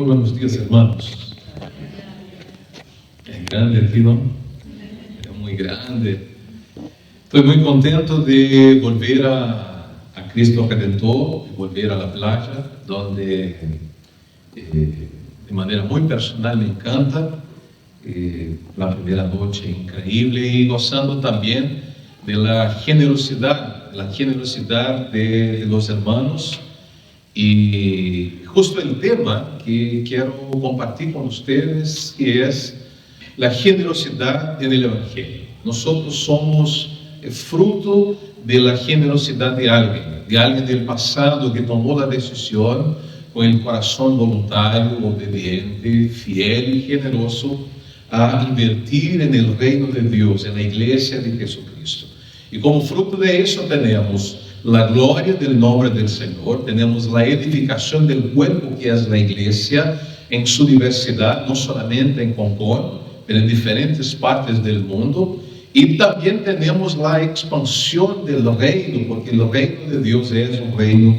Muy buenos días, hermanos. Es grande aquí, ¿no? Es muy grande. Estoy muy contento de volver a Cristo Redentor, de volver a la playa, donde de manera muy personal me encanta. La primera noche increíble, y gozando también de la generosidad de los hermanos. Y justo el tema que quiero compartir con ustedes es la generosidad en el Evangelio. Nosotros somos fruto de la generosidad de alguien del pasado que tomó la decisión con el corazón voluntario, obediente, fiel y generoso a invertir en el reino de Dios, en la iglesia de Jesucristo. Y como fruto de eso tenemos la gloria del nombre del Señor, tenemos la edificación del cuerpo que es la iglesia en su diversidad, no solamente en Concón, pero en diferentes partes del mundo. Y también tenemos la expansión del reino, porque el reino de Dios es un reino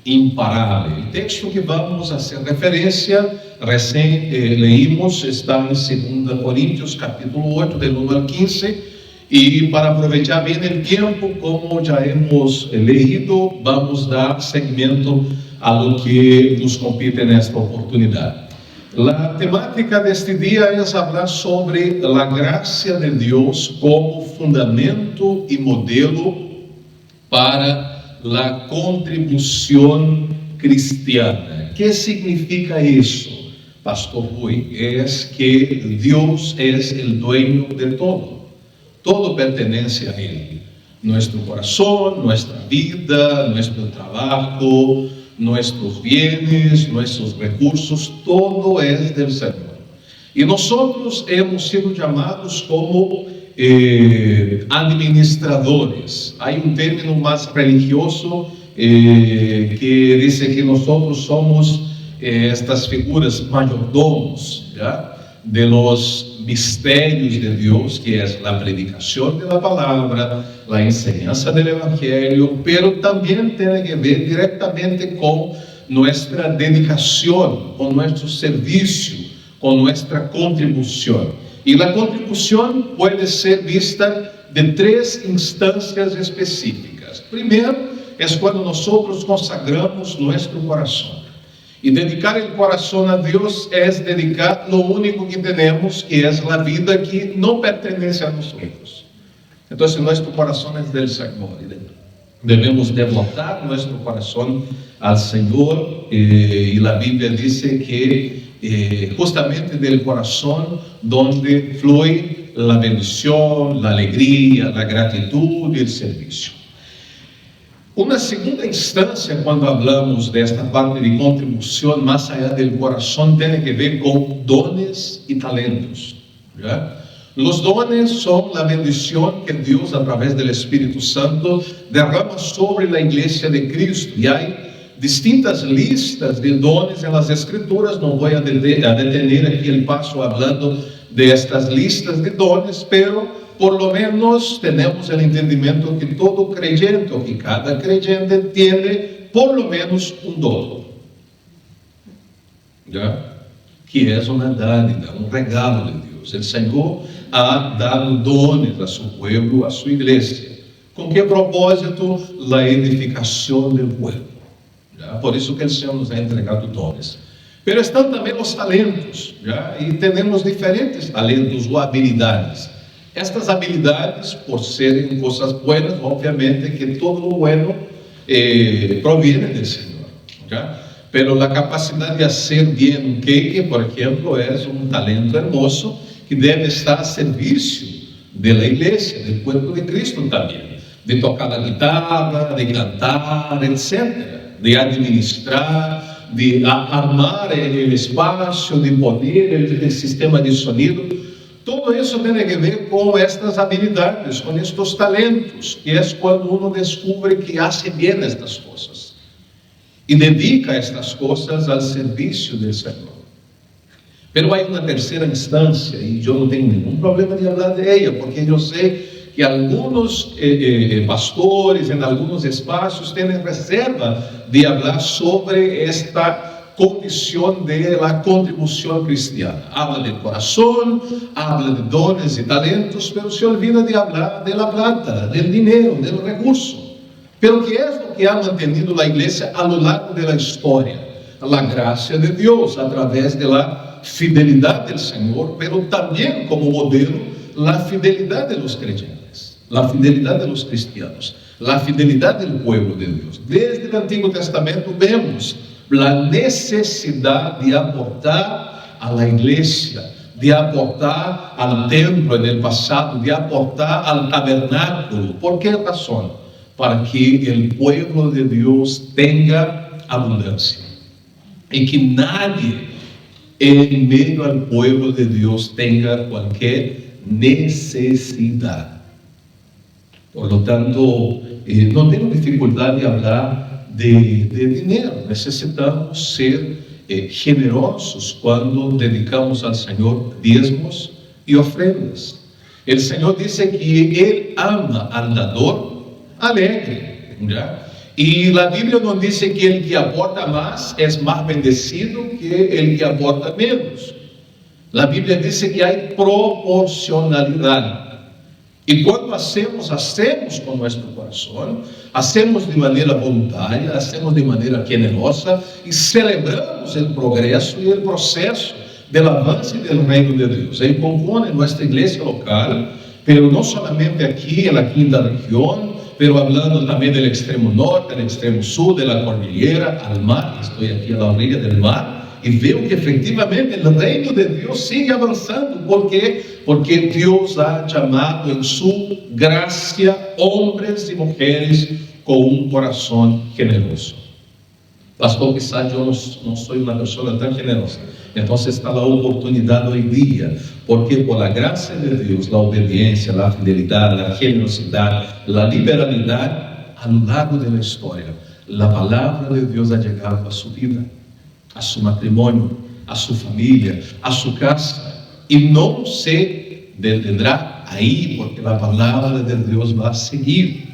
imparable. El texto que vamos a hacer referencia, recién leímos, está en 2 Corintios capítulo 8, del 1 al 15. Y para aprovechar bien el tiempo, como ya hemos leído, vamos a dar seguimiento a lo que nos compete en esta oportunidad. La temática de este día es hablar sobre la gracia de Dios como fundamento y modelo para la contribución cristiana. ¿Qué significa eso, Pastor Rui? Es que Dios es el dueño de todo. Todo pertenece a Él. Nuestro corazón, nuestra vida, nuestro trabajo, nuestros bienes, nuestros recursos, todo es del Señor. Y nosotros hemos sido llamados como administradores. Hay un término más religioso que dice que nosotros somos estas figuras mayordomos, ¿ya?, de los misterios de Dios, que es la predicación de la palabra, la enseñanza del Evangelio, pero también tiene que ver directamente con nuestra dedicación, con nuestro servicio, con nuestra contribución. Y la contribución puede ser vista de tres instancias específicas. Primero, es cuando nosotros consagramos nuestro corazón. Y dedicar el corazón a Dios es dedicar lo único que tenemos, que es la vida que no pertenece a nosotros. Entonces nuestro corazón es del Señor. Debemos devotar nuestro corazón al Señor. Y la Biblia dice que justamente del corazón donde fluye la bendición, la alegría, la gratitud y el servicio. Una segunda instancia, cuando hablamos de esta parte de contribución más allá del corazón, tiene que ver con dones y talentos, ¿ya? Los dones son la bendición que Dios a través del Espíritu Santo derrama sobre la iglesia de Cristo. Y hay distintas listas de dones en las Escrituras. No voy a detener aquí el paso hablando de estas listas de dones, pero por lo menos tenemos el entendimiento que todo creyente, o que cada creyente tiene por lo menos un don, ¿ya?, que es una dádiva, un regalo de Dios. El Señor ha dado dones a su pueblo, a su iglesia. ¿Con qué propósito? La edificación del pueblo, ¿ya? Por eso que el Señor nos ha entregado dones. Pero están también los talentos, ¿ya? Y tenemos diferentes talentos o habilidades. Estas habilidades, por serem cosas buenas, obviamente que todo lo bueno proviene del Señor, ¿ya? Pero la capacidad de hacer bien un queque, por ejemplo, es un talento hermoso que debe estar a servicio de la iglesia, del cuerpo de Cristo también. De tocar la guitarra, de cantar, etc. De administrar, de armar el espacio, de poner el sistema de sonido. Todo eso tiene que ver con estas habilidades, con estos talentos, que es cuando uno descubre que hace bien estas cosas y dedica estas cosas al servicio del Señor. Pero hay una tercera instancia, y yo no tengo ningún problema de hablar de ella, porque yo sé que algunos pastores en algunos espacios tienen reserva de hablar sobre esta condición de la contribución cristiana. Habla del corazón, habla de dones y talentos, pero se olvida de hablar de la plata, del dinero, del recurso. Pero ¿qué es lo que ha mantenido la iglesia a lo largo de la historia? La gracia de Dios a través de la fidelidad del Señor, pero también como modelo la fidelidad de los creyentes, la fidelidad de los cristianos, la fidelidad del pueblo de Dios. Desde el Antiguo Testamento vemos la necesidad de aportar a la iglesia, de aportar al templo en el pasado, de aportar al tabernáculo. ¿Por qué razón? Para que el pueblo de Dios tenga abundancia y que nadie en medio al pueblo de Dios tenga cualquier necesidad. Por lo tanto, no tengo dificultad de hablar de dinero. Necesitamos ser generosos cuando dedicamos al Señor diezmos y ofrendas. El Señor dice que Él ama al dador alegre, ¿ya? Y la Biblia nos dice que el que aporta más es más bendecido que el que aporta menos. La Biblia dice que hay proporcionalidad. Y cuando hacemos con nuestro corazón, hacemos de manera voluntaria, hacemos de manera generosa y celebramos el progreso y el proceso del avance del reino de Dios. En Concón, en nuestra iglesia local, pero no solamente aquí en la quinta región, pero hablando también del extremo norte, del extremo sur, de la cordillera, al mar. Estoy aquí a la orilla del mar y veo que efectivamente el reino de Dios sigue avanzando. ¿Por qué? Porque Dios ha llamado en su gracia hombres y mujeres con un corazón generoso. Pastor, quizás yo no soy una persona tan generosa. Entonces está la oportunidad hoy día, porque por la gracia de Dios, la obediencia, la fidelidad, la generosidad, la liberalidad, a lo largo de la historia, la palabra de Dios ha llegado a su vida, a su matrimonio, a su familia, a su casa, y no se detendrá ahí, porque la palabra de Dios va a seguir.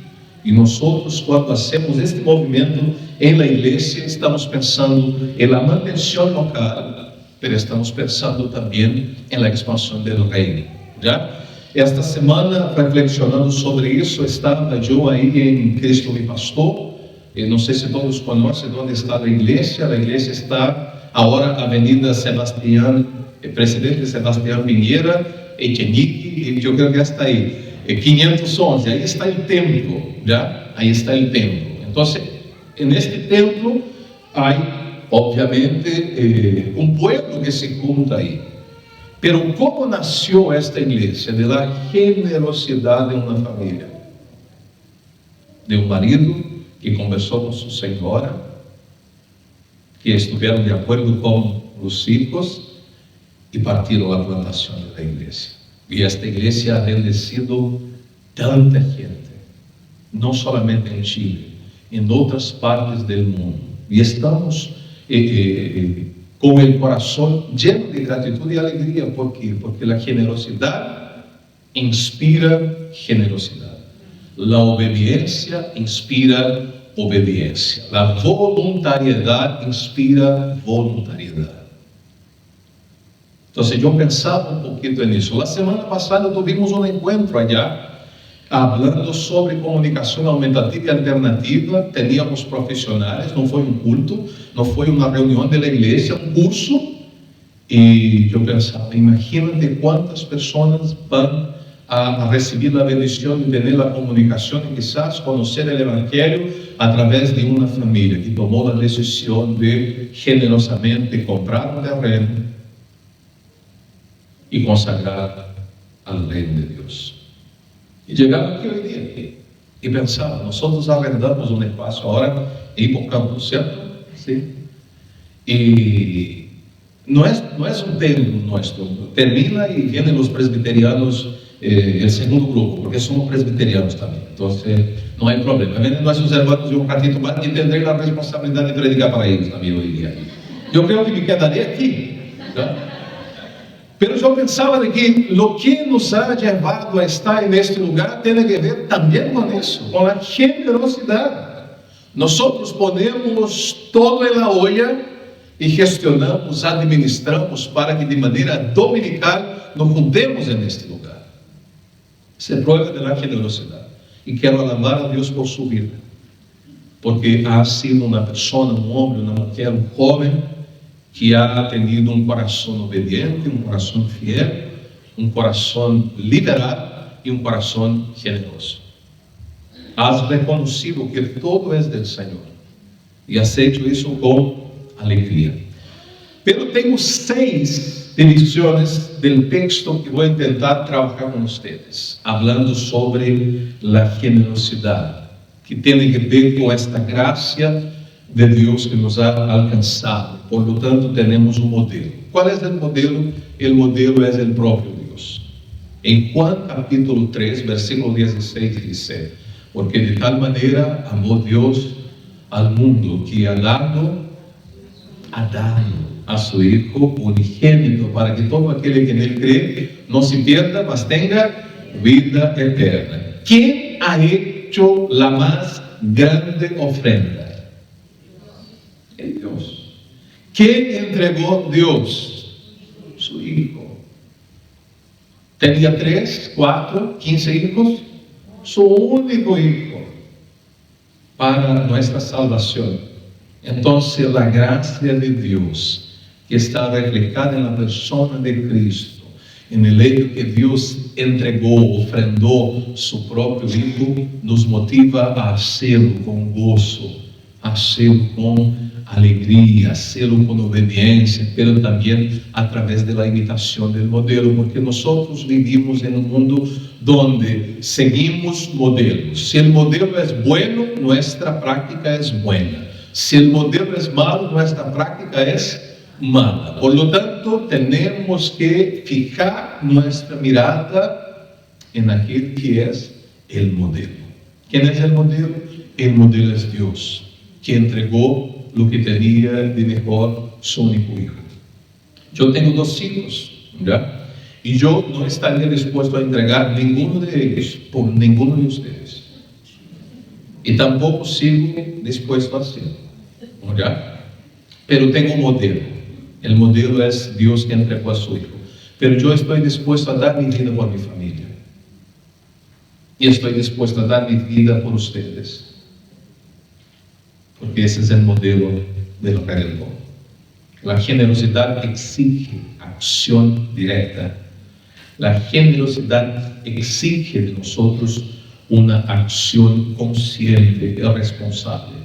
Y nosotros, cuando hacemos este movimiento en la iglesia, estamos pensando en la mantención local, pero estamos pensando también en la expansión del reino, ¿ya? Esta semana, reflexionando sobre eso, estaba yo ahí en Cristo mi Pastor. No sé si todos conocen dónde está la iglesia. La iglesia está ahora Avenida Sebastián, Presidente Sebastián Piñera, Echenique, y yo creo que hasta ahí, 511, ahí está el templo, ¿ya? Ahí está el templo. Entonces, en este templo hay obviamente un pueblo que se junta ahí. Pero ¿cómo nació esta iglesia? De la generosidad de una familia, de un marido que conversó con su señora, que estuvieron de acuerdo con los hijos y partieron la plantación de la iglesia. Y esta iglesia ha bendecido tanta gente, no solamente en Chile, en otras partes del mundo. Y estamos con el corazón lleno de gratitud y alegría. ¿Por qué? Porque la generosidad inspira generosidad. La obediencia inspira obediencia. La voluntariedad inspira voluntariedad. Entonces yo pensaba un poquito en eso. La semana pasada tuvimos un encuentro allá, hablando sobre comunicación aumentativa y alternativa. Teníamos profesionales, no fue un culto, no fue una reunión de la iglesia, un curso. Y yo pensaba, imagínate cuántas personas van a recibir la bendición de tener la comunicación y quizás conocer el Evangelio a través de una familia que tomó la decisión de generosamente comprar un terreno y consagrar al reino de Dios. Y llegaba aquí hoy día y pensaba, nosotros arrendamos un espacio ahora en Hipocampo, ¿cierto? Sí. Y no es un templo nuestro. Termina y vienen los presbiterianos, el segundo grupo, porque somos presbiterianos también. Entonces, no hay problema. Vienen nuestros hermanos de un ratito más y tendré la responsabilidad de predicar para ellos también hoy día. Yo creo que me quedaré aquí, ¿verdad? Pero yo pensaba de que lo que nos ha llevado a estar en este lugar tiene que ver también con eso, con la generosidad. Nosotros ponemos todo en la olla e gestionamos, administramos para que de maneira dominical nos juntemos neste lugar. Essa é prova da generosidade. E quero alabar a Deus por sua vida, porque ha sido uma pessoa, um homem, uma mulher, um jovem, que ha tenido um coração obediente, um coração fiel, um coração liberal e um coração generoso. Has reconhecido que todo é do Senhor e has feito isso com alegria. Pero tenho 6 divisões do texto que vou tentar trabalhar com vocês, falando sobre a generosidade, que tem que ver com esta graça de Deus que nos ha alcançado. Por lo tanto, temos um modelo. Qual é o modelo? O modelo é o próprio Deus. Em Juan capítulo 3, versículo 16, diz: porque de tal maneira amou Deus al mundo, que ha dado a su Hijo unigênito, para que todo aquele que nele crê não se pierda, mas tenha vida eterna. Quem ha hecho la más grande ofrenda? Es Dios. ¿Quién entregó Dios? Su Hijo. ¿Tenía 3, 4, 15 hijos? Su único Hijo para nuestra salvación. Entonces la gracia de Dios, que está reflejada en la persona de Cristo, en el hecho que Dios entregó, ofrendó su propio Hijo, nos motiva a hacerlo con gozo, a hacerlo con alegría, hacerlo con obediencia, pero también a través de la imitación del modelo, porque nosotros vivimos en un mundo donde seguimos modelos. Si el modelo es bueno, nuestra práctica es buena. Si el modelo es malo, nuestra práctica es mala. Por lo tanto, tenemos que fijar nuestra mirada en aquel que es el modelo. ¿Quién es el modelo? El modelo es Dios, que entregó lo que tenía de mejor su único Hijo. Yo tengo 2 hijos, ¿ya? Y yo no estaría dispuesto a entregar ninguno de ellos por ninguno de ustedes. Y tampoco sigo dispuesto a hacerlo, ¿ya? Pero tengo un modelo. El modelo es Dios que entregó a su Hijo. Pero yo estoy dispuesto a dar mi vida por mi familia. Y estoy dispuesto a dar mi vida por ustedes. Porque ese es el modelo de lo redentor. La generosidad exige acción directa. La generosidad exige de nosotros una acción consciente y responsable.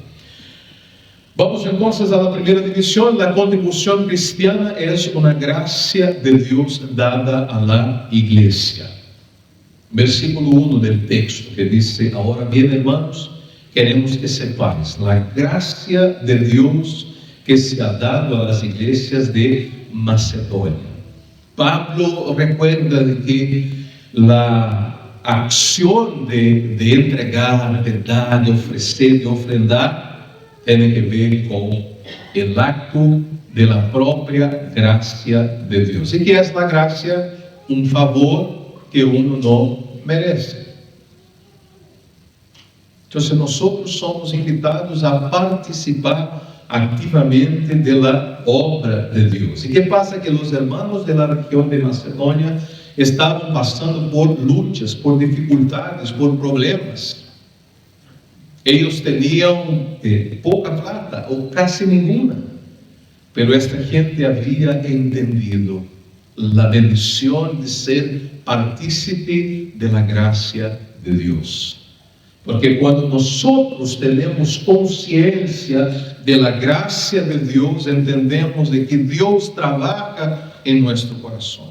Vamos entonces a la primera división. La contribución cristiana es una gracia de Dios dada a la iglesia. Versículo 1 del texto que dice: ahora bien, hermanos, queremos que sepáis la gracia de Dios que se ha dado a las iglesias de Macedonia. Pablo recuerda de que la acción de entregar, de dar, de ofrecer, de ofrendar, tiene que ver con el acto de la propia gracia de Dios. ¿Y qué es la gracia? Un favor que uno no merece. Entonces nosotros somos invitados a participar activamente de la obra de Dios. ¿Y qué pasa? Que los hermanos de la región de Macedonia estaban pasando por luchas, por dificultades, por problemas. Ellos tenían poca plata o casi ninguna, pero esta gente había entendido la bendición de ser partícipe de la gracia de Dios. Porque cuando nosotros tenemos conciencia de la gracia de Dios, entendemos de que Dios trabaja en nuestro corazón.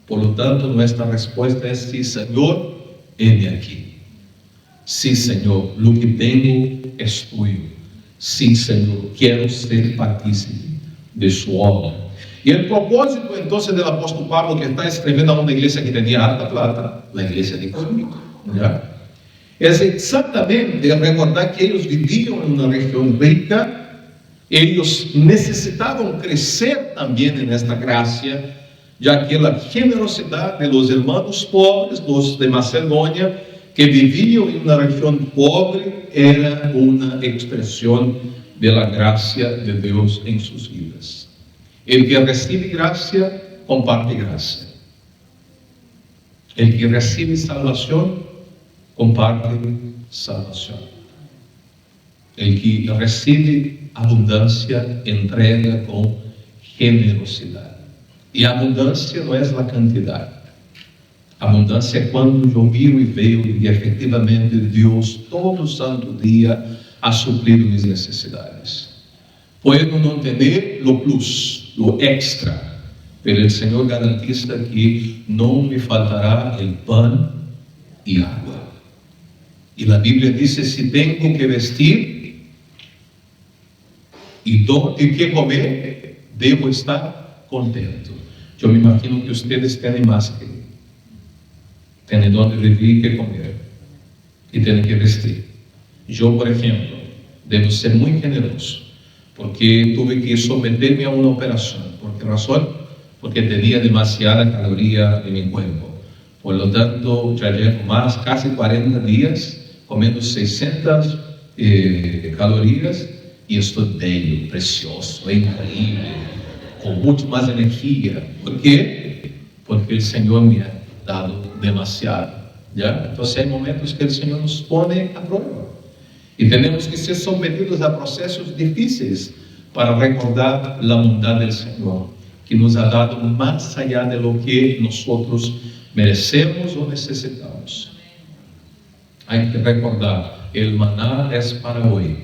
Por lo tanto, nuestra respuesta es: sí, Señor, heme aquí. Sí, Señor, lo que tengo es tuyo. Sí, Señor, quiero ser partícipe de su obra. Y el propósito entonces del apóstol Pablo, que está escribiendo a una iglesia que tenía harta plata, la iglesia de Corinto, ¿ya? Es exactamente recordar que ellos vivían en una región rica, ellos necesitaban crecer también en esta gracia, ya que la generosidad de los hermanos pobres, los de Macedonia, que vivían en una región pobre, era una expresión de la gracia de Dios en sus vidas. El que recibe gracia, comparte gracia. El que recibe salvación, comparte salvación. El que recibe abundancia, entrega con generosidad. Y abundancia no es la cantidad. Abundancia é quando eu miro e vejo que efetivamente Deus todo santo dia ha suprido mis necessidades. Puedo não ter lo plus, lo extra, pero el Señor garantiza que não me faltará el pan y agua. Y la Biblia dice, si tengo que vestir y que comer, debo estar contento. Yo me imagino que ustedes tienen más que tienen donde vivir y que comer, y tienen que vestir. Yo, por ejemplo, debo ser muy generoso, porque tuve que someterme a una operación. ¿Por qué razón? Porque tenía demasiada caloría en mi cuerpo. Por lo tanto, ya llevo más, casi 40 días, comiendo 600 calorías, y estoy bello, precioso, increíble, con mucho más energía. ¿Por qué? Porque el Señor me ha dado demasiado, ¿ya? Entonces hay momentos que el Señor nos pone a prueba y tenemos que ser sometidos a procesos difíciles para recordar la bondad del Señor, que nos ha dado más allá de lo que nosotros merecemos o necesitamos. Hay que recordar, el maná es para hoy,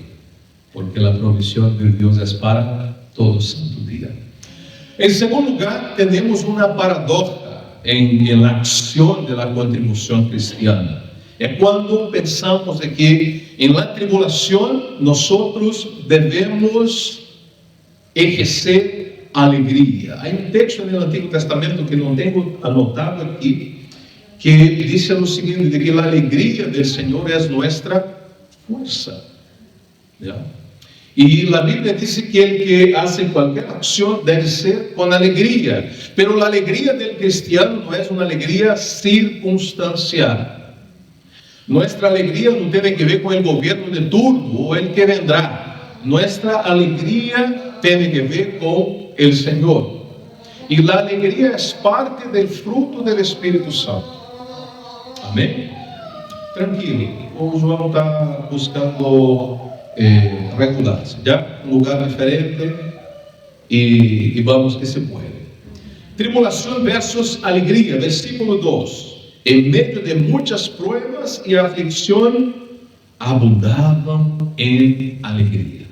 porque la provisión de Dios es para todo santo día. En segundo lugar, tenemos una paradoja en la acción de la contribución cristiana. Es cuando pensamos de que en la tribulación nosotros debemos ejercer alegría. Hay un texto en el Antiguo Testamento que no tengo anotado aquí, que dice lo siguiente, de que la alegría del Señor es nuestra fuerza. ¿Ya? Y la Biblia dice que el que hace cualquier acción debe ser con alegría. Pero la alegría del cristiano no es una alegría circunstancial. Nuestra alegría no tiene que ver con el gobierno de turno o el que vendrá. Nuestra alegría tiene que ver con el Señor. Y la alegría es parte del fruto del Espíritu Santo. Amén. Tranquilo, o João está buscando regularse, ¿ya? Un lugar diferente y vamos que se puede. Tribulación versus alegría, versículo 2. En medio de muchas pruebas y aflicción, abundaban en alegría.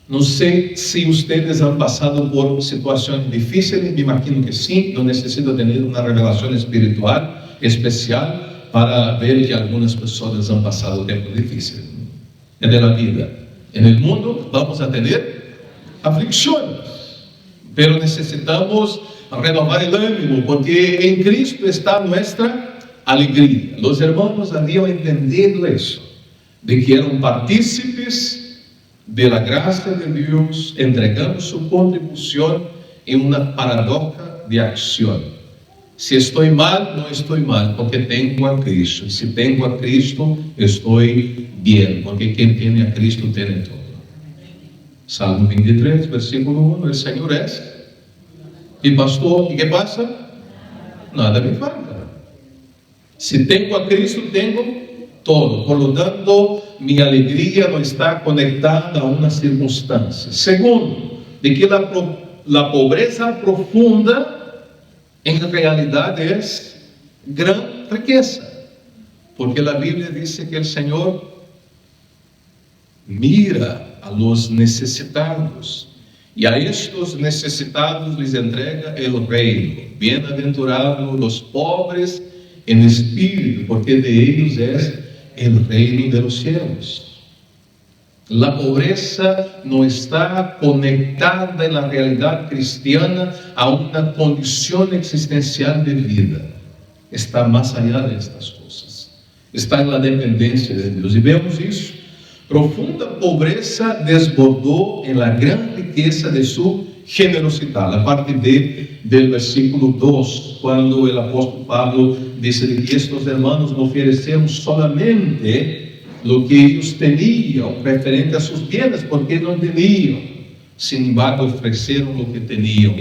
No sé si ustedes han pasado por situaciones difíciles, me imagino que sí, no necesito tener una revelación espiritual especial para ver que algunas personas han pasado tiempos difíciles en la vida. En el mundo vamos a tener aflicciones, pero necesitamos renovar el ánimo, porque en Cristo está nuestra alegría. Los hermanos habían entendido eso, de que eran partícipes de la gracia de Dios, entregando su contribución en una paradoja de acción. Si estoy mal, no estoy mal, porque tengo a Cristo. Y si tengo a Cristo, estoy bien, porque quien tiene a Cristo tiene todo. Salmo 23, versículo 1, el Señor es. Y pastor, ¿y qué pasa? Nada me falta. Si tengo a Cristo, tengo todo. Por lo tanto, mi alegría no está conectada a una circunstancia. Segundo, de que la pobreza profunda en realidad es gran riqueza, porque la Biblia dice que el Señor mira a los necesitados y a estos necesitados les entrega el reino. Bienaventurados los pobres en espíritu, porque de ellos es el reino de los cielos. La pobreza no está conectada en la realidad cristiana a una condición existencial de vida. Está más allá de estas cosas. Está en la dependencia de Dios. Y vemos eso. Profunda pobreza desbordó en la gran riqueza de su generosidad. La parte del versículo 2, cuando el apóstol Pablo dice que estos hermanos no ofrecieron solamente lo que ellos tenían referente a sus bienes, porque no tenían. Sin embargo, ofrecieron lo que tenían,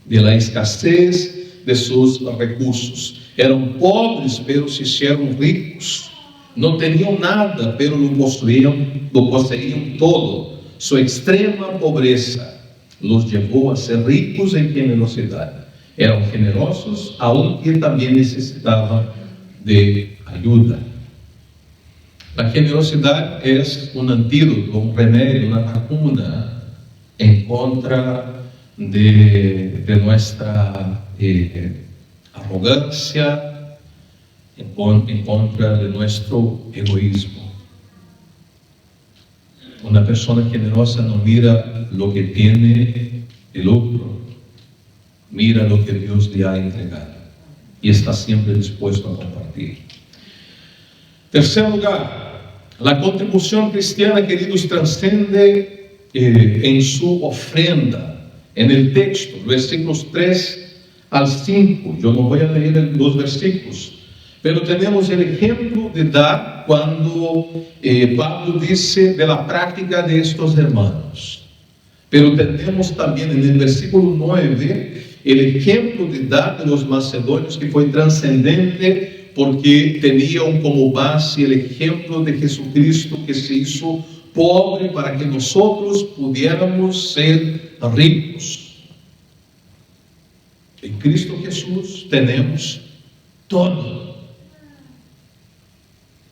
de la escasez de sus recursos. Eran pobres, pero se hicieron ricos. No tenían nada, pero lo poseían todo. Su extrema pobreza los llevó a ser ricos en generosidad. Eran generosos, aunque también necesitaban de ayuda. La generosidad es un antídoto, un remedio, una vacuna en contra de nuestra arrogancia, en contra de nuestro egoísmo. Una persona generosa no mira lo que tiene el otro, mira lo que Dios le ha entregado y está siempre dispuesto a compartir. Tercer lugar, la contribución cristiana, queridos, trasciende en su ofrenda. En el texto, versículos 3 al 5, yo no voy a leer los versículos, pero tenemos el ejemplo de dar cuando Pablo dice de la práctica de estos hermanos. Pero tenemos también en el versículo 9 el ejemplo de dar de los macedonios, que fue trascendente porque tenían como base el ejemplo de Jesucristo, que se hizo pobre para que nosotros pudiéramos ser ricos. En Cristo Jesús tenemos todo.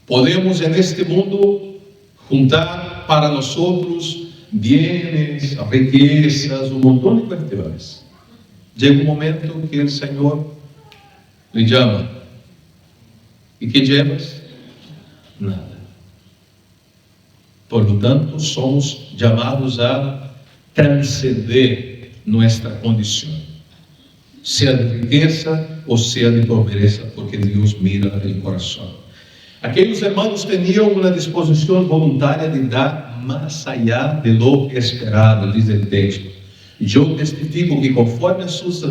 Podemos en este mundo juntar para nosotros bienes, riquezas, un montón de cuestiones. Llega un momento que el Señor le llama. ¿Y qué llevas? Nada. Por lo tanto, somos llamados a trascender nuestra condición, sea de riqueza o sea de pobreza, porque Dios mira el corazón. Aquellos hermanos tenían una disposición voluntaria de dar más allá de lo esperado, dice el texto. Yo testifico que conforme a sus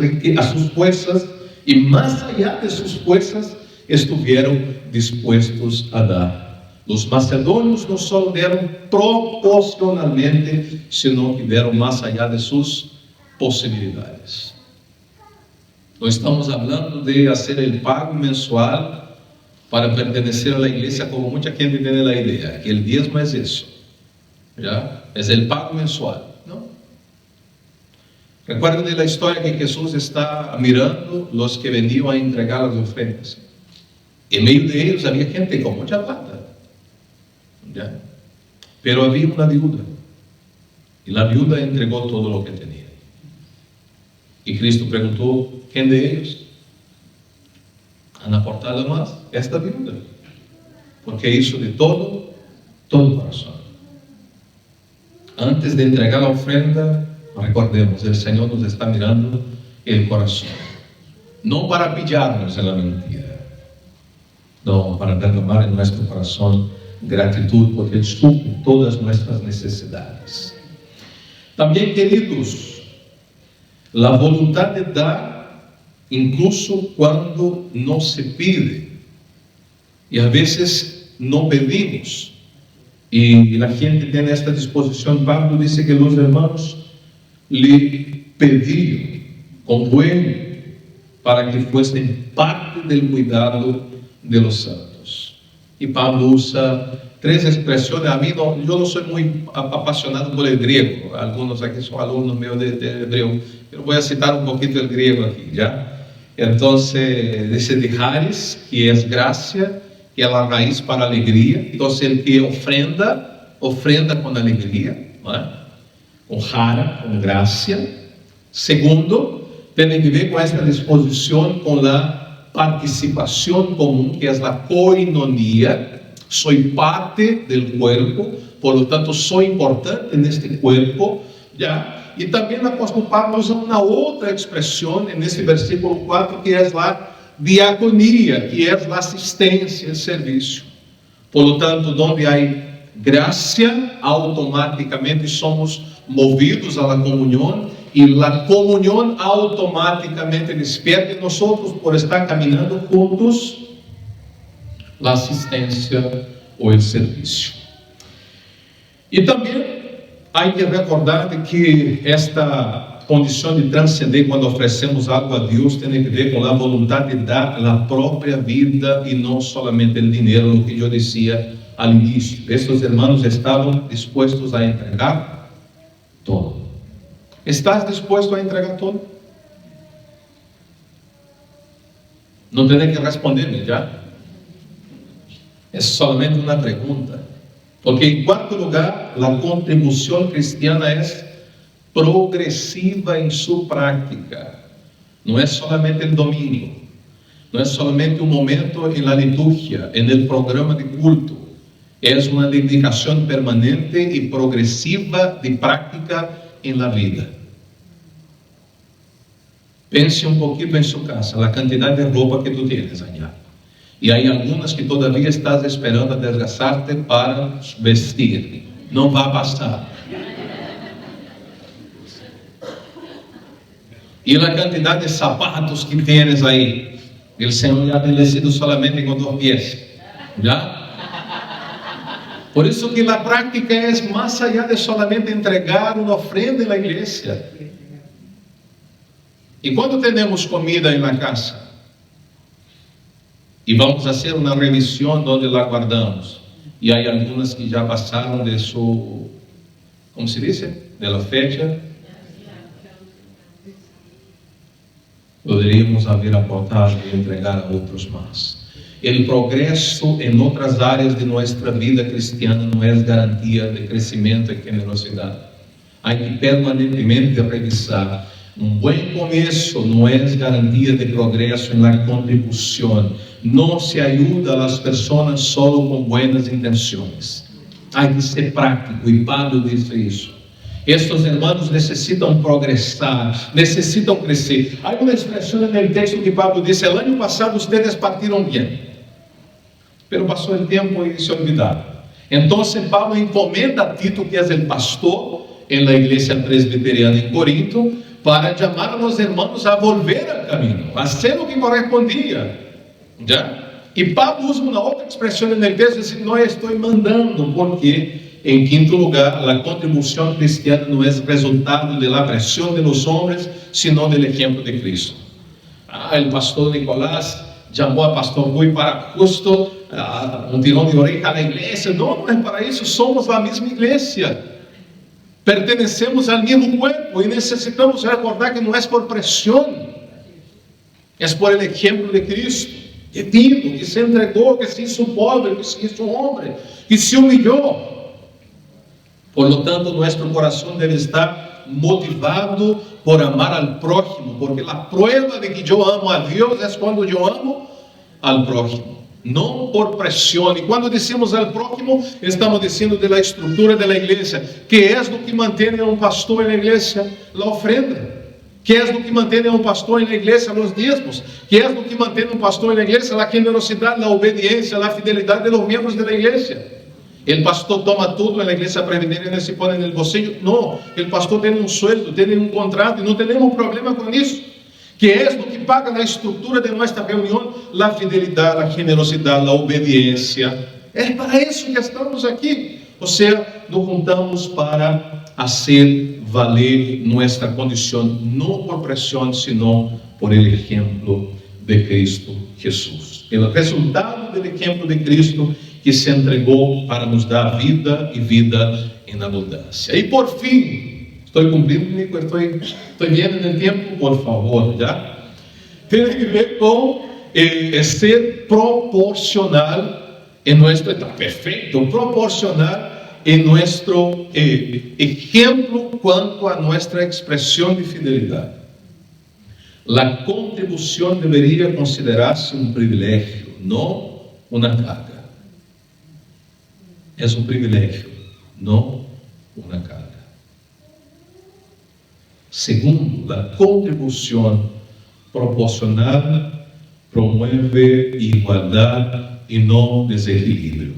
fuerzas y más allá de sus fuerzas, estuvieron dispuestos a dar. Los macedonios no solo dieron proporcionalmente, sino que dieron más allá de sus posibilidades. No estamos hablando de hacer el pago mensual para pertenecer a la iglesia, como mucha gente tiene la idea, que el diezmo es eso, ¿ya? Es el pago mensual, ¿no? Recuerden de la historia que Jesús está mirando los que venían a entregar las ofrendas. En medio de ellos había gente con mucha plata, ¿ya? Pero había una viuda, y la viuda entregó todo lo que tenía. Y Cristo preguntó: ¿quién de ellos han aportado más? Esta viuda, porque hizo de todo corazón. Antes de entregar la ofrenda, recordemos, el Señor nos está mirando el corazón, no para pillarnos en la mentira, no, para derramar en nuestro corazón gratitud, porque Él suple todas nuestras necesidades. También, queridos, la voluntad de dar, incluso cuando no se pide, y a veces no pedimos, y la gente tiene esta disposición. Pablo dice que los hermanos le pedían con bueno para que fuesen parte del cuidado de los santos. Y Pablo usa tres expresiones. A mí yo no soy muy apasionado por el griego. Algunos aquí son alumnos míos de hebreo, pero voy a citar un poquito el griego aquí, ¿ya? Entonces dice de charis, que es gracia, que es la raíz para alegría. Entonces el que ofrenda con alegría, ¿no? Con jara, con gracia. Segundo, tiene que ver con esta disposición, con la participación común, que es la koinonia. Soy parte del cuerpo, por lo tanto soy importante en este cuerpo, ¿ya? Y también el apóstol Pablo usa una otra expresión en este versículo 4, que es la diaconía, que es la asistencia, el servicio. Por lo tanto, donde hay gracia, automáticamente somos movidos a la comunión, y la comunión automáticamente despierta en nosotros, por estar caminando juntos, la asistencia o el servicio. Y también hay que recordar de que esta condición de trascender cuando ofrecemos algo a Dios tiene que ver con la voluntad de dar la propia vida y no solamente el dinero, lo que yo decía al inicio. Estos hermanos estaban dispuestos a entregar todo. ¿Estás dispuesto a entregar todo? No tienes que responderme ya. Es solamente una pregunta. Porque en cuarto lugar, la contribución cristiana es progresiva en su práctica. No es solamente el domingo. No es solamente un momento en la liturgia, en el programa de culto. Es una dedicación permanente y progresiva de práctica en la vida. Pense un poquito en su casa, la cantidad de ropa que tú tienes allá. Y hay algunas que todavía estás esperando a desgastarte para vestir. No va a pasar. Y la cantidad de zapatos que tienes ahí. El Señor ya ha bendecido solamente con 2 pies. ¿Ya? Por eso que la práctica es más allá de solamente entregar una ofrenda en la iglesia. Y cuando tenemos comida en la casa y vamos a hacer una revisión donde la guardamos, y hay algunas que ya pasaron de su, ¿cómo se dice? De la fecha, podríamos haber aportado y entregar a otros más. El progreso en otras áreas de nuestra vida cristiana no es garantía de crecimiento y generosidad. Hay que permanentemente revisar. Un buen comienzo no es garantía de progreso en la contribución. No se ayuda a las personas solo con buenas intenciones. Hay que ser práctico, y Pablo dice eso. Estos hermanos necesitan progresar, necesitan crecer. Hay una expresión en el texto que Pablo dice: el año pasado ustedes partieron bien, pero pasó el tiempo y se olvidaron. Entonces Pablo encomenda a Tito, que es el pastor en la iglesia presbiteriana en Corinto, para llamar a los hermanos a volver al camino, a hacer lo que correspondía. ¿Ya? Y Pablo usa una otra expresión en el texto, dice: no estoy mandando, porque en quinto lugar, la contribución cristiana no es resultado de la presión de los hombres, sino del ejemplo de Cristo. El pastor Nicolás llamó a pastor Rui para justo un tirón de oreja a la iglesia. No, no es para eso, somos la misma iglesia. Pertenecemos al mismo cuerpo y necesitamos recordar que no es por presión, es por el ejemplo de Cristo, que vino, que se entregó, que se hizo pobre, que se hizo hombre, que se humilló. Por lo tanto, nuestro corazón debe estar motivado por amar al prójimo, porque la prueba de que yo amo a Dios es cuando yo amo al prójimo, no por presión. Y cuando decimos al prójimo, estamos diciendo de la estructura de la iglesia. ¿Qué es lo que mantiene a un pastor en la iglesia? La ofrenda. ¿Qué es lo que mantiene a un pastor en la iglesia? Los diezmos. ¿Qué es lo que mantiene a un pastor en la iglesia? La generosidad, la obediencia, la fidelidad de los miembros de la iglesia. El pastor toma todo en la iglesia presbiteriana y se pone en el bolsillo. No, el pastor tiene un sueldo, tiene un contrato y no tenemos problema con eso. ¿Qué es lo que paga la estructura de nuestra reunión? La fidelidad, la generosidad, la obediencia. Es para eso que estamos aquí. O sea, nos juntamos para hacer valer nuestra condición, no por presión, sino por el ejemplo de Cristo Jesús. El resultado del ejemplo de Cristo, que se entregó para nos dar vida y vida en abundancia. Y por fin, estoy cumpliendo, Nico, estoy bien en el tiempo, por favor, ¿ya? Tiene que ver con ser proporcional en nuestro, está perfecto, proporcional en nuestro ejemplo cuanto a nuestra expresión de fidelidad. La contribución debería considerarse un privilegio, no una carga. Es un privilegio, no una carga. Segundo, la contribución proporcional promueve igualdad y no desequilibrio.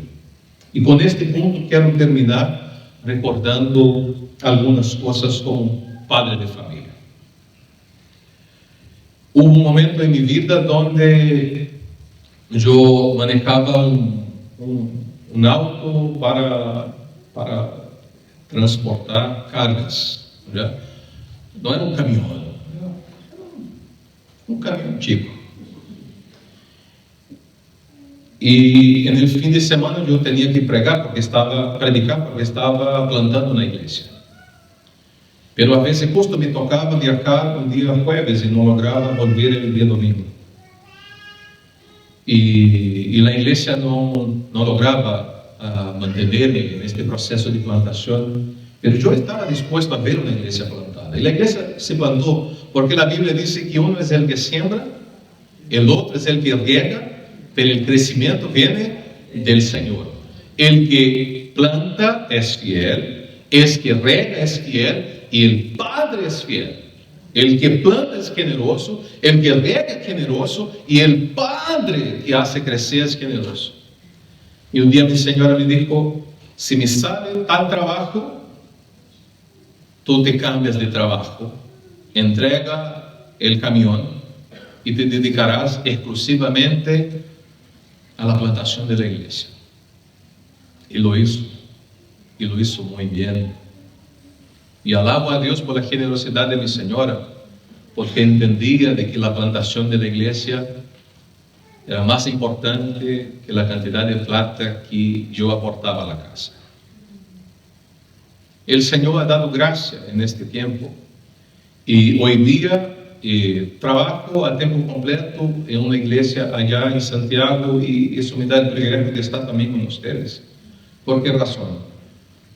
Y con este punto quiero terminar recordando algunas cosas como padre de familia. Hubo un momento en mi vida donde yo manejaba un um auto para transportar cargas. Já? Não era um caminhão, era um caminhão chico. E no fim de semana eu tinha que predicar porque estava plantando na igreja. Pero a veces justo me tocava viajar um dia jueves e não lograva volver el dia domingo. E a igreja não lograva manter-me neste processo de plantação. Pero eu estava disposto a ver uma igreja plantada. E a igreja se plantou porque a Bíblia diz que um é o que siembra, o outro é o que riega, pero el crecimiento viene del Señor. El que planta es fiel, el que rega es fiel y el Padre es fiel. El que planta es generoso, el que rega es generoso y el Padre que hace crecer es generoso. Y un día mi señora me dijo, si me sale tal trabajo, tú te cambias de trabajo, entrega el camión y te dedicarás exclusivamente a la plantación de la iglesia. Y lo hizo muy bien. Y alabo a Dios por la generosidad de mi señora, porque entendía de que la plantación de la iglesia era más importante que la cantidad de plata que yo aportaba a la casa. El Señor ha dado gracia en este tiempo, y hoy día trabajo a tiempo completo en una iglesia allá en Santiago, y eso me da el privilegio de estar también con ustedes. ¿Por qué razón?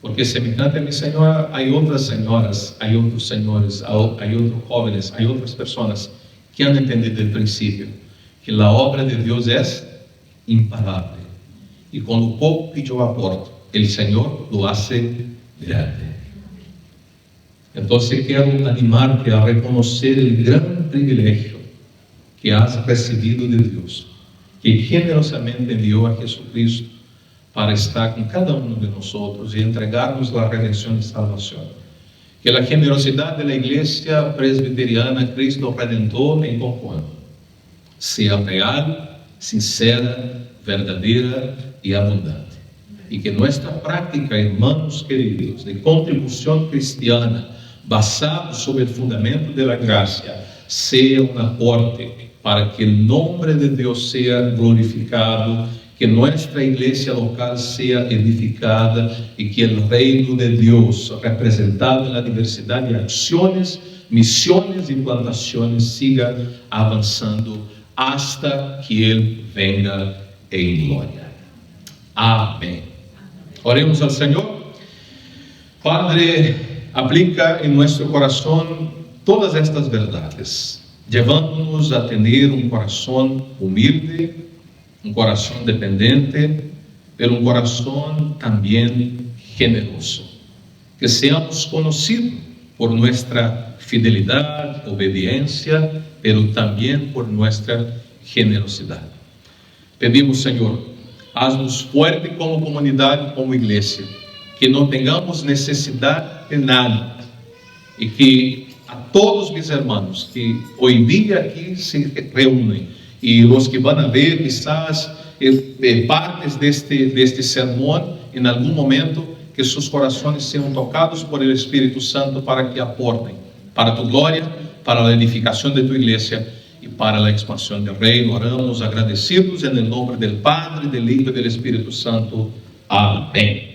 Porque semejante a mi señora hay otras señoras, hay otros señores, hay otros jóvenes, hay otras personas que han entendido el principio que la obra de Dios es imparable, y con lo poco que yo aporto, el Señor lo hace grande. Entonces quiero animarte a reconocer el gran privilegio que has recibido de Dios, que generosamente envió a Jesucristo para estar con cada uno de nosotros y entregarnos la redención y salvación. Que la generosidad de la Iglesia Presbiteriana Cristo Redentor en Don Juan sea real, sincera, verdadera y abundante. Y que nuestra práctica, hermanos queridos, de contribución cristiana basado sobre el fundamento de la gracia, sea un aporte para que el nombre de Dios sea glorificado, que nuestra iglesia local sea edificada y que el reino de Dios, representado en la diversidad de acciones, misiones y plantaciones, siga avanzando hasta que Él venga en gloria. Amén. Oremos al Señor. Padre, aplica en nuestro corazón todas estas verdades, llevándonos a tener un corazón humilde, un corazón dependiente, pero un corazón también generoso. Que seamos conocidos por nuestra fidelidad, obediencia, pero también por nuestra generosidad. Pedimos, Señor, haznos fuerte como comunidad, como iglesia, que no tengamos necesidad de nada, y que a todos mis hermanos que hoy día aquí se reúnen, y los que van a ver quizás partes de este sermón en algún momento, que sus corazones sean tocados por el Espíritu Santo para que aporten para tu gloria, para la edificación de tu iglesia y para la expansión del reino. Oramos agradecidos en el nombre del Padre, del Hijo y del Espíritu Santo. Amén.